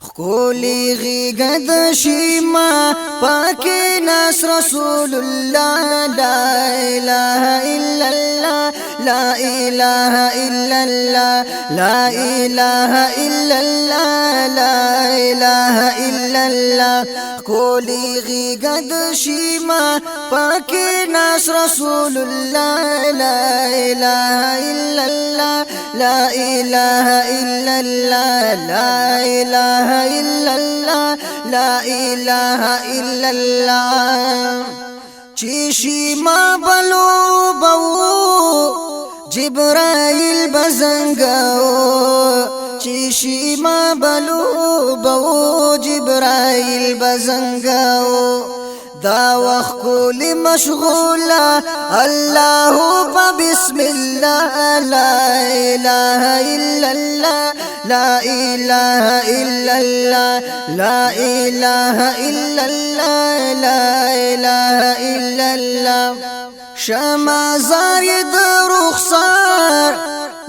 خولي غيقد شيما باكي ناس رسول الله لا إله إلا الله لا إله إلا الله لا إله إلا الله لا إله إلا الله خولي غيقد شيما باكي ناس رسول الله لا إله إلا الله لا إله إلا الله لا إله إلا الله لا إله إلا الله چیشی ما بلو بو جبرائیل بزنگو چیشی ما بلو بو جبرائیل بزنگو دا وقت كل مشغولة الله بسم الله لا إله إلا الله لا إله إلا الله لا إله إلا الله لا إله إلا الله شما زارد رخصار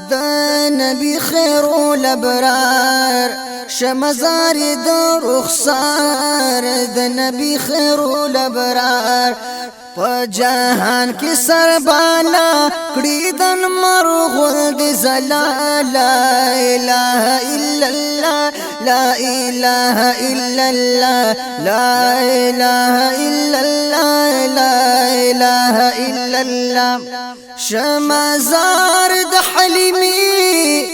دا نبي خير الأبرار شما زارد رخصار دا نبي خير الأبرار جهان کی سربالا کړیدن مرغ د زلا لا اله الا الله لا اله الا الله لا اله الا الله لا اله الا الله شمازار د حلیمی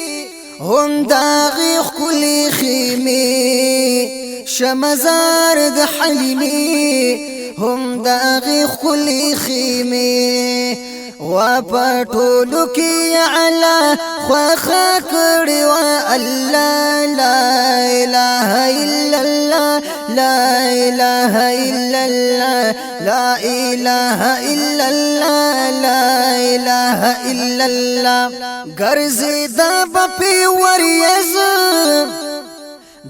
هم داغي خلی خیمی شمازار د حلیمی هم داغي خلی خیمی و پټولو کی علا خوخه کړي و الله لا اله الا الله لا اله الا الله لا اله الا الله لا اله الا الله ګرځي دا په وریز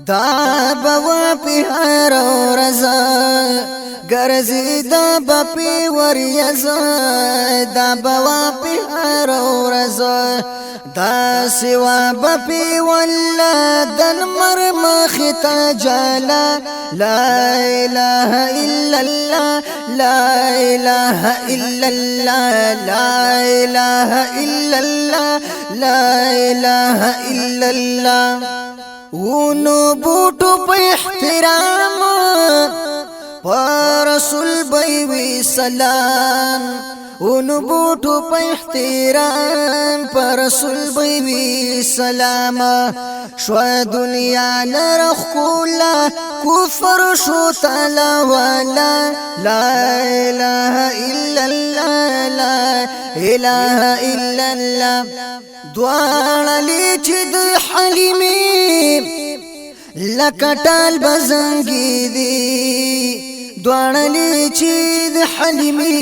دا بوا په هر ورځ ګرځي دا په وریز دا بوا په هر ورځ دا سوا په ولا دن مرمخ تجلا لا اله الا الله لا اله الا الله لا اله الا الله لا اله الا الله ونو بوټو په احترام رسول بيوي سلام ونبوتو په احترام رسول بيوي سلام شو دنیا نرخ کولا کفر شو تلا ولا لا اله الا الله لا اله الا الله دوان علی چد حلیمی لکټال بزنګی دی دوانلی چی د حلیمی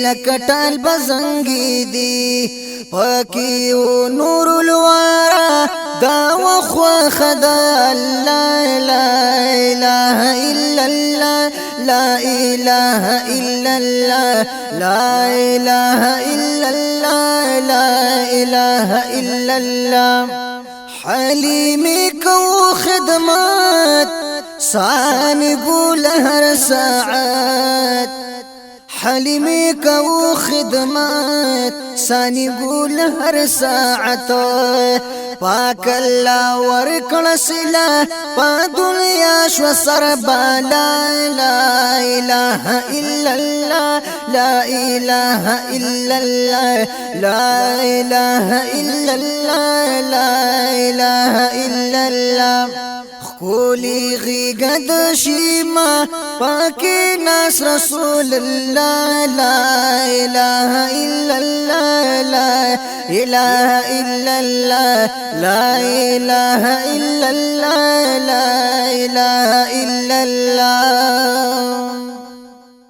لکټال بزنګی دی پاکی و نور الوارا دا وخوا خدا الله لا اله الا الله لا اله الا الله لا اله الا الله لا اله الا الله حلیمی کو خدمات ساني قول هر ساعات حلیمی کو خدمات ساني قول هر ساعت پاک الله ورکړ سلا په دنیا شو سربالا لا اله الا الله لا اله الا الله لا اله الا الله لا اله الا الله خولي غيقد شيما باكي ناس رسول الله لا اله الا الله لا اله الا الله لا اله الا الله لا اله الا الله